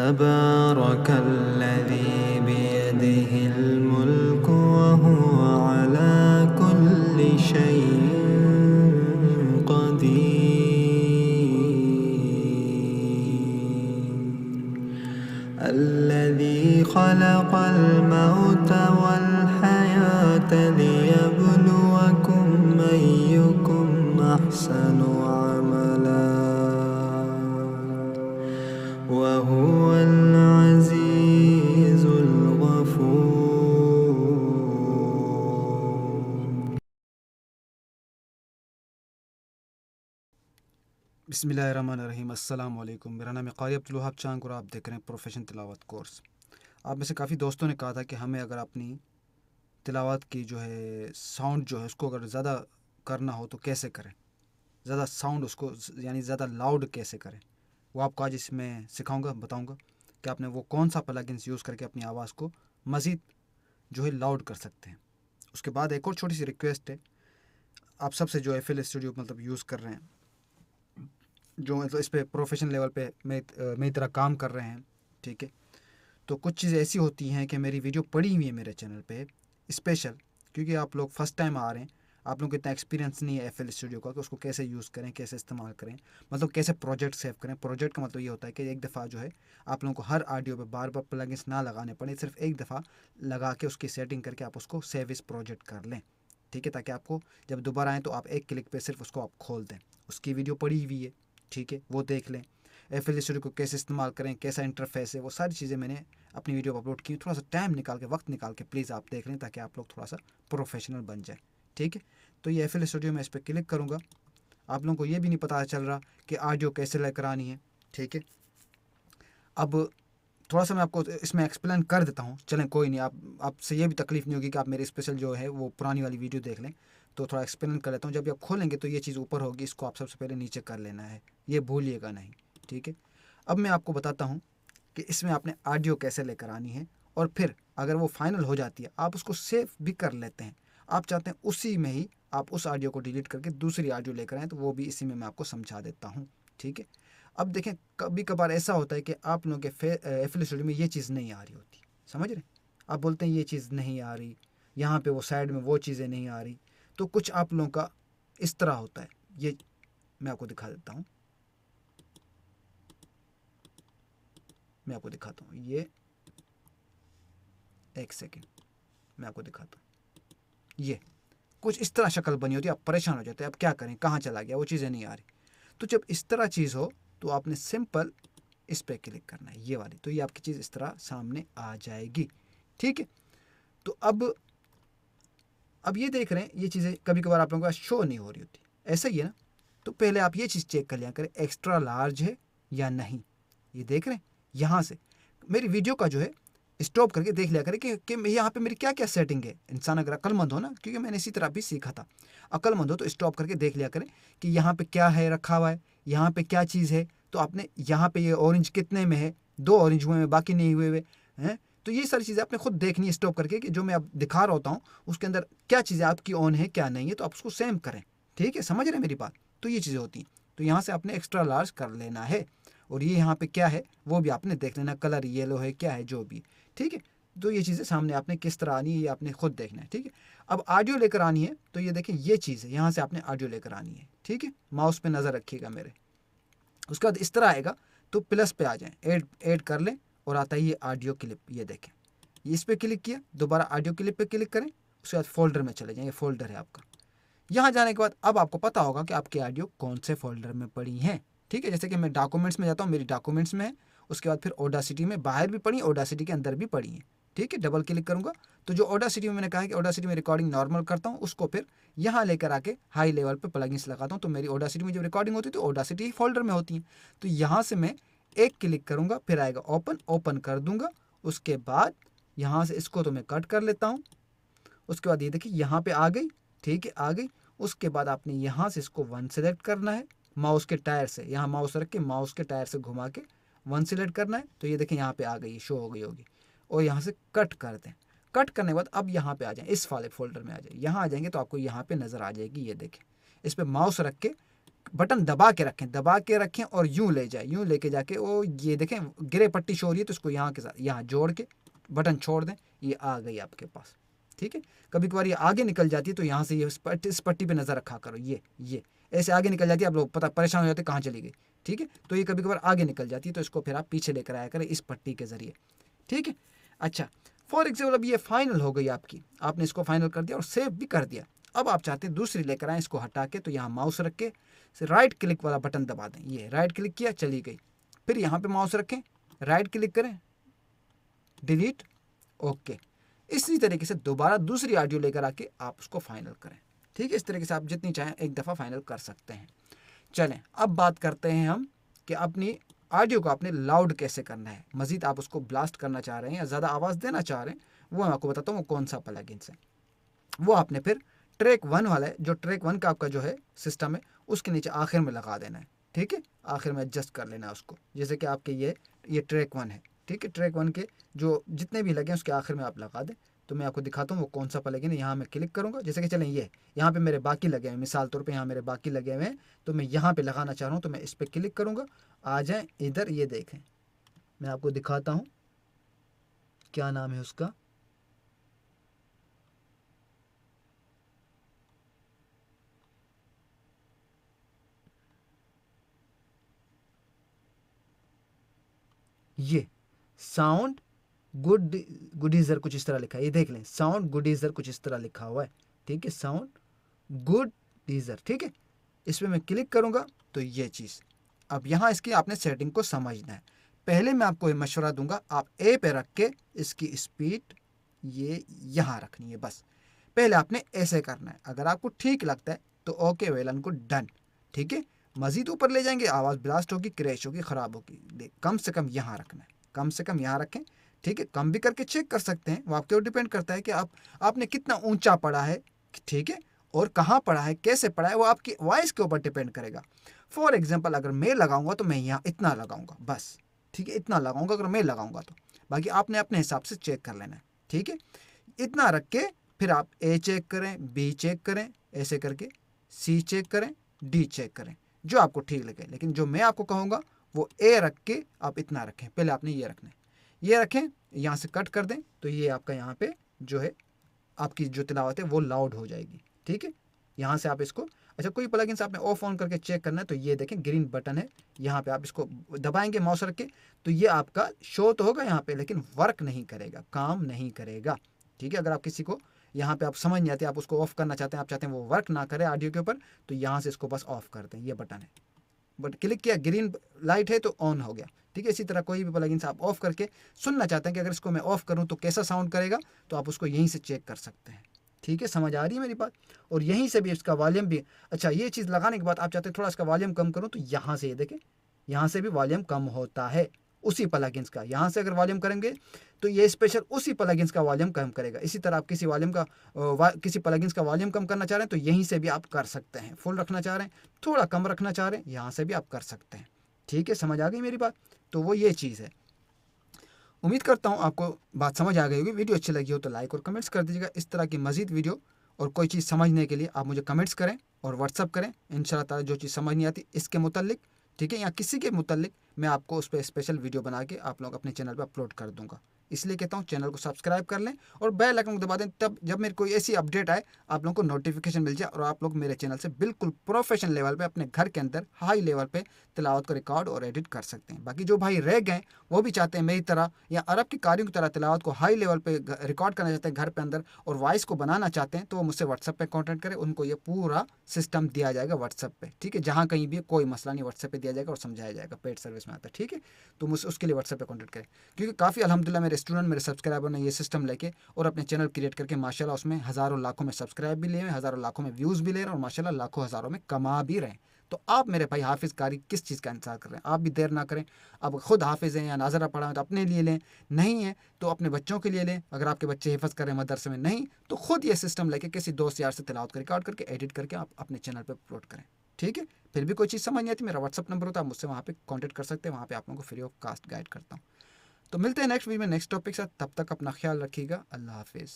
तबारकल्लज़ी बियदिहिल मुल्कु व हुवा अला कुल्लि शैइन क़दीर अल्लज़ी ख़लक़ल मौता वल हयाता लियब्लुवकुम अय्युकुम अहसनु अमला व हुवल अज़ीज़ुल गफ़ूर। बिस्मिल्लाहिर्रहमानिर्रहीम। अस्सलाम वालेकुम। मेरा नाम है क़ारी अब्दुल वहाब चांग और आप देख रहे हैं प्रोफेशन तिलावत कोर्स। आप में से काफ़ी दोस्तों ने कहा था कि हमें अगर अपनी तिलावत की जो है साउंड जो है उसको अगर ज़्यादा करना हो तो कैसे करें, ज़्यादा साउंड उसको यानी ज़्यादा लाउड कैसे करें, वो आपको आज इसमें सिखाऊंगा, बताऊंगा कि आपने वो कौन सा प्लगइन्स यूज़ करके अपनी आवाज़ को मज़ीद जो है लाउड कर सकते हैं। उसके बाद एक और छोटी सी रिक्वेस्ट है आप सबसे, जो FL स्टूडियो मतलब यूज़ कर रहे हैं, जो मतलब इस पर प्रोफेशनल लेवल पे मेरी तरह काम कर रहे हैं, ठीक है, तो कुछ चीज़ें ऐसी होती हैं कि मेरी वीडियो पड़ी हुई है मेरे चैनल पे स्पेशल, क्योंकि आप लोग फर्स्ट टाइम आ रहे हैं, आप लोगों को इतना एक्सपीरियंस नहीं है FL स्टूडियो का कि उसको कैसे यूज़ करें, कैसे इस्तेमाल करें, मतलब कैसे प्रोजेक्ट सेव करें। प्रोजेक्ट का मतलब ये होता है कि एक दफ़ा जो है आप लोगों को हर ऑडियो पे बार बार प्लगइन्स ना लगाने पड़े, सिर्फ एक दफ़ा लगा के उसकी सेटिंग करके आप उसको सेव इस प्रोजेक्ट कर लें, ठीक है, ताकि आपको जब दोबारा आएँ तो आप एक क्लिक पे सिर्फ उसको आप खोल दें। उसकी वीडियो पड़ी हुई है, ठीक है, वो देख लें। FL स्टूडियो को कैसे इस्तेमाल करें, कैसा इंटरफेस है, वो सारी चीज़ें मैंने अपनी वीडियो पर अपलोड की। थोड़ा सा टाइम निकाल के, वक्त निकाल के प्लीज़ आप देख लें, ताकि आप लोग थोड़ा सा प्रोफेशनल बन जाए, ठीक है। तो ये FL स्टूडियो में इस पर क्लिक करूँगा। आप लोगों को ये भी नहीं पता चल रहा कि ऑडियो कैसे लेकर आनी है, ठीक है। अब थोड़ा सा मैं आपको इसमें एक्सप्लेन कर देता हूँ, चलें कोई नहीं, आपसे ये भी तकलीफ़ नहीं होगी कि आप मेरे स्पेशल जो है वो पुरानी वाली वीडियो देख लें। तो थोड़ा एक्सप्लेन कर लेता हूँ। जब भी आप खोलेंगे तो ये चीज़ ऊपर होगी, इसको आप सबसे पहले नीचे कर लेना है, ये भूलिएगा नहीं, ठीक है। अब मैं आपको बताता हूँ कि इसमें आपने ऑडियो कैसे लेकर आनी है, और फिर अगर वो फाइनल हो जाती है आप उसको सेव भी कर लेते हैं। आप चाहते हैं उसी में ही आप उस ऑडियो को डिलीट करके दूसरी ऑडियो लेकर आएँ, तो वो भी इसी में मैं आपको समझा देता हूँ, ठीक है। अब देखें, कभी कभार ऐसा होता है कि आप लोगों के FL स्टूडियो में ये चीज़ नहीं आ रही होती, समझ रहे, आप बोलते हैं ये चीज़ नहीं आ रही, यहाँ पे वो साइड में वो चीज़ें नहीं आ रही। तो कुछ आप लोगों का इस तरह होता है, ये मैं आपको दिखा देता हूँ, मैं आपको दिखाता हूँ, ये एक सेकेंड मैं आपको दिखाता हूँ। ये कुछ इस तरह शक्ल बनी होती है, आप परेशान हो जाते हैं, अब क्या करें, कहाँ चला गया, वो चीज़ें नहीं आ रही। तो जब इस तरह चीज़ हो तो आपने सिंपल इस पर क्लिक करना है, ये वाली, तो ये आपकी चीज़ इस तरह सामने आ जाएगी, ठीक है। तो अब ये देख रहे हैं, ये चीज़ें कभी कभार आप लोगों का शो नहीं हो रही होती, ऐसा ही है ना। तो पहले आप ये चीज़ चेक कर लिया करें एक्स्ट्रा लार्ज है या नहीं। ये देख रहे हैं, यहाँ से मेरी वीडियो का जो है स्टॉप करके देख लिया करें कि यहाँ पे मेरी क्या क्या सेटिंग है। इंसान अगर अक्लमंद हो ना, क्योंकि मैंने इसी तरह भी सीखा था, अक्लमंद हो तो स्टॉप करके देख लिया करें कि यहाँ पे क्या है रखा हुआ है, यहाँ पे क्या चीज़ है। तो आपने यहाँ पे ये ऑरेंज कितने में है, 2 ऑरेंज हुए हैं, बाकी नहीं हुए हुए हैं। तो ये सारी चीज़ें आपने खुद देखनी है स्टॉप करके कि जो मैं अब दिखा रहा होता हूँ उसके अंदर क्या चीज़ें आपकी ऑन है क्या नहीं है, तो आप उसको सेम करें, ठीक है, समझ रहे हैं मेरी बात। तो ये चीज़ें होती हैं, तो यहाँ से आपने एक्स्ट्रा लार्ज कर लेना है, और ये यहाँ पे क्या है वो भी आपने देख लेना, कलर येलो है क्या है जो भी, ठीक है। तो ये चीज़ें सामने आपने किस तरह आनी है ये आपने खुद देखना है, ठीक है। अब ऑडियो लेकर आनी है, तो ये देखें ये चीज़ है, यहाँ से आपने ऑडियो लेकर आनी है, ठीक है। माउस पे नज़र रखिएगा मेरे, उसके बाद इस तरह आएगा तो प्लस पे आ जाएं, ऐड कर लें, और आता है ये ऑडियो क्लिप, ये देखें, इस पर क्लिक किया, दोबारा ऑडियो क्लिप पे क्लिक करें, उसके बाद फोल्डर में चले जाएं, ये फोल्डर है आपका। यहाँ जाने के बाद अब आपको पता होगा कि आपकी ऑडियो कौन से फोल्डर में पड़ी हैं, ठीक है। जैसे कि मैं डॉक्यूमेंट्स में जाता हूँ, मेरी डॉक्यूमेंट्स में है, उसके बाद फिर ऑडासिटी में बाहर भी पड़ी, ऑडासिटी के अंदर भी पड़ी हैं, ठीक है। डबल क्लिक करूँगा तो जो ऑडासिटी में मैंने कहा कि ऑडासिटी में रिकॉर्डिंग नॉर्मल करता हूँ, उसको फिर यहाँ लेकर आके हाई लेवल पे प्लगइन्स लगाता हूँ, तो मेरी ऑडासिटी में जब रिकॉर्डिंग होती है तो ऑडासिटी ही फोल्डर में होती है। तो यहाँ से मैं एक क्लिक करूँगा, फिर आएगा ओपन कर दूँगा। उसके बाद यहाँ से इसको तो मैं कट कर लेता हूँ। उसके बाद ये देखिए यहाँ पे आ गई, ठीक है, आ गई। उसके बाद आपने यहाँ से इसको 1 सेलेक्ट करना है, माउस के टायर से, यहाँ माउस रख के माउस के टायर से घुमा के 1 सेलेक्ट करना है, तो ये देखें यहाँ पे आ गई, शो हो गई होगी। और यहाँ से कट कर दें, कट करने के बाद अब यहाँ पे आ जाएं, इस वाले फोल्डर में आ जाए, यहाँ आ जाएंगे तो आपको यहाँ पे नज़र आ जाएगी, ये देखें, इस पर माउस रख के बटन दबा के रखें और यूं ले जाए, यूं लेके जाके वो ये देखें ग्रे पट्टी शो हो रही है तो इसको यहाँ के साथ यहाँ जोड़ के बटन छोड़ दें, ये आ गई आपके पास। ठीक है, कभी कभार ये आगे निकल जाती है तो यहाँ से ये इस पट्टी पे नज़र रखा करो, ये ऐसे आगे निकल जाती है, आप लोग पता परेशान हो जाते कहाँ चली गई। ठीक है, तो ये कभी कभार आगे निकल जाती है तो इसको फिर आप पीछे लेकर आया करें इस पट्टी के ज़रिए। ठीक है, अच्छा फॉर एग्जाम्पल अब ये फाइनल हो गई आपकी, आपने इसको फाइनल कर दिया और सेव भी कर दिया। अब आप चाहते हैं दूसरी लेकर आएँ, इसको हटा के तो यहाँ माउस रख के राइट क्लिक वाला बटन दबा दें, ये राइट क्लिक किया चली गई, फिर यहाँ पे माउस रखें, राइट क्लिक करें, डिलीट, ओके। इसी तरीके से दोबारा दूसरी ऑडियो लेकर आके आप उसको फाइनल करें। ठीक है, इस तरीके से आप जितनी चाहें एक दफ़ा फाइनल कर सकते हैं। चलें अब बात करते हैं हम कि अपनी ऑडियो को आपने लाउड कैसे करना है, मज़ीद आप उसको ब्लास्ट करना चाह रहे हैं या ज़्यादा आवाज़ देना चाह रहे हैं, वो मैं आपको बताता हूँ वो कौन सा प्लगइन है। वो आपने फिर ट्रैक 1 वाला है, जो ट्रैक 1 का आपका जो है सिस्टम है उसके नीचे आखिर में लगा देना है। ठीक है, आखिर में एडजस्ट कर लेना है उसको, जैसे कि आपके ये ट्रैक 1 है। ठीक है, ट्रैक 1 के जो जितने भी लगे हैं उसके आखिर में आप लगा दें। तो मैं आपको दिखाता हूँ वो कौन सा प्लगइन है। यहाँ मैं क्लिक करूँगा, जैसे कि चलें ये यहाँ पे मेरे बाकी लगे हैं, मिसाल तौर पे यहाँ मेरे बाकी लगे हुए हैं, तो मैं यहाँ पे लगाना चाह रहा हूँ तो मैं इस पर क्लिक करूँगा, आ जाएँ इधर, ये देखें मैं आपको दिखाता हूँ क्या नाम है उसका, ये साउंड गुडीजर कुछ इस तरह लिखा है, ये देख लें साउंड गुडीजर कुछ इस तरह लिखा हुआ है। ठीक है, साउंड गुडीजर। ठीक है, इस पर मैं क्लिक करूँगा तो ये चीज़, अब यहाँ इसकी आपने सेटिंग को समझना है। पहले मैं आपको मशवरा दूंगा, आप ए पे रख के इसकी स्पीड ये यहाँ रखनी है, बस पहले आपने ऐसे करना है। अगर आपको ठीक लगता है तो ओके वेलन को डन। ठीक है, मज़ीद ऊपर ले जाएंगे आवाज़ ब्लास्ट होगी, क्रैश होगी, ख़राब होगी, कम से कम यहाँ रखना है, कम से कम यहाँ रखें। ठीक है, कम भी करके चेक कर सकते हैं, वो आपके ऊपर डिपेंड करता है कि आपने कितना ऊंचा पढ़ा है। ठीक है, और कहाँ पढ़ा है, कैसे पढ़ा है, वो आपकी वॉइस के ऊपर डिपेंड करेगा। फॉर एग्जांपल अगर मैं लगाऊंगा तो मैं यहाँ इतना लगाऊंगा बस। ठीक है, इतना लगाऊंगा अगर मैं लगाऊंगा तो, बाकी आपने अपने हिसाब से चेक कर लेना है। ठीक है, इतना रख के फिर आप ए चेक करें, बी चेक करें, ऐसे करके सी चेक करें, डी चेक करें, जो आपको ठीक लगे। लेकिन जो मैं आपको कहूँगा वो ए रख के आप इतना रखें, पहले आपने ये रखना है, ये रखें, यहाँ से कट कर दें तो ये आपका यहाँ पे जो है आपकी जो तिलावत है वो लाउड हो जाएगी। ठीक है, यहाँ से आप इसको, अच्छा कोई प्लगइन से आपने ऑफ ऑन करके चेक करना है तो ये देखें ग्रीन बटन है, यहाँ पे आप इसको दबाएंगे माउस रख के तो ये आपका शो तो होगा यहाँ पे, लेकिन वर्क नहीं करेगा, काम नहीं करेगा। ठीक है, अगर आप किसी को यहाँ पे आप समझ नहीं आते, आप उसको ऑफ करना चाहते हैं, आप चाहते हैं वो वर्क ना करे ऑडियो के ऊपर, तो यहाँ से इसको बस ऑफ कर दें, ये बटन है, बट क्लिक किया ग्रीन लाइट है तो ऑन हो गया। ठीक है, इसी तरह कोई भी प्लगइन से आप ऑफ करके सुनना चाहते हैं कि अगर इसको मैं ऑफ करूं तो कैसा साउंड करेगा, तो आप उसको यहीं से चेक कर सकते हैं। ठीक है, समझ आ रही है मेरी बात। और यहीं से भी इसका वॉल्यूम भी, अच्छा ये चीज़ लगाने के बाद आप चाहते हैं थोड़ा इसका वॉल्यूम कम करूँ तो यहाँ से ये देखें, यहाँ से भी वॉल्यूम कम होता है उसी प्लगइन्स का। यहाँ से अगर वॉल्यूम करेंगे तो ये स्पेशल उसी प्लगइन्स का वॉल्यूम कम करेगा। इसी तरह आप किसी वॉल्यूम का किसी प्लगइन्स का वॉल्यूम कम करना चाह रहे हैं तो यहीं से भी आप कर सकते हैं, फुल रखना चाह रहे हैं, थोड़ा कम रखना चाह रहे हैं, यहाँ से भी आप कर सकते हैं। ठीक है, समझ आ गई मेरी बात। तो वो ये चीज़ है। उम्मीद करता हूँ आपको बात समझ आ गई होगी। वीडियो अच्छी लगी हो तो लाइक और कमेंट्स कर दीजिएगा। इस तरह की मज़ीद वीडियो और कोई चीज़ समझने के लिए आप मुझे कमेंट्स करें और व्हाट्सअप करें। इंशाल्लाह ताला जो चीज़ समझ नहीं आती इसके मुतल्लिक, ठीक है, या किसी के मुतल्लिक मैं आपको उस पर स्पेशल वीडियो बना के आप लोग अपने चैनल पर अपलोड कर दूँगा। इसलिए कहता हूँ चैनल को सब्सक्राइब कर लें और बेल आइकन को दबा दें, तब जब मेरी कोई ऐसी अपडेट आए आप लोगों को नोटिफिकेशन मिल जाए और आप लोग मेरे चैनल से बिल्कुल प्रोफेशनल लेवल पे अपने घर के अंदर हाई लेवल पे तिलावत को रिकॉर्ड और एडिट कर सकते हैं। बाकी जो भाई रह गए वो भी चाहते हैं मेरी तरह या अरब की कारियों की तरह तिलावत को हाई लेवल पे रिकॉर्ड करना चाहते हैं घर पे अंदर और वॉइस को बनाना चाहते हैं, तो वो मुझसे व्हाट्सएप पे कॉन्टैक्ट करें। उनको ये पूरा सिस्टम दिया जाएगा व्हाट्सएप पे। ठीक है, जहाँ कहीं भी कोई मसला नहीं, व्हाट्सएप पे दिया जाएगा और समझाया जाएगा, पेड सर्विस में आता है। ठीक है, तो मुझसे उसके लिए व्हाट्सएप पे कॉन्टैक्ट करें, क्योंकि काफ़ी अल्हम्दुलिल्लाह मेरे स्टूडेंट, मेरे सब्सक्राइबर ने ये सिस्टम लेके और अपने चैनल क्रिएट करके माशाल्लाह उसमें हज़ारों लाखों में सब्सक्राइब भी ले रहे हैं, हज़ारों लाखों में व्यूज़ भी ले रहे हैं और माशाल्लाह लाखों हज़ारों में कमा भी रहे हैं। तो आप मेरे भाई हाफिज़ कारी किस चीज़ का इंतजार कर रहे हैं? आप भी देर ना करें। अब खुद हाफिज़ हैं या नाजरा पढ़ा है तो अपने लिए लें, नहीं है तो अपने बच्चों के लिए लें। अगर आपके बच्चे हिफज कर रहे हैं मदरसे में, नहीं तो खुद ये सिस्टम लेके किसी दोस्त यार से तिलावत कर रिकॉर्ड करके एडिट करके आप अपने चैनल पर अपलोड करें। ठीक है, फिर भी कोई चीज़ समझ नहीं आती, मेरा व्हाट्सअप नंबर होता है, मुझसे वहाँ पे कांटेक्ट कर सकते हैं। वहाँ पे आप लोगों को फ्री ऑफ कास्ट गाइड करता हूँ। तो मिलते हैं नेक्स्ट वीडियो में नेक्स्ट टॉपिक से। तब तक अपना ख्याल रखिएगा। अल्लाह हाफिज़।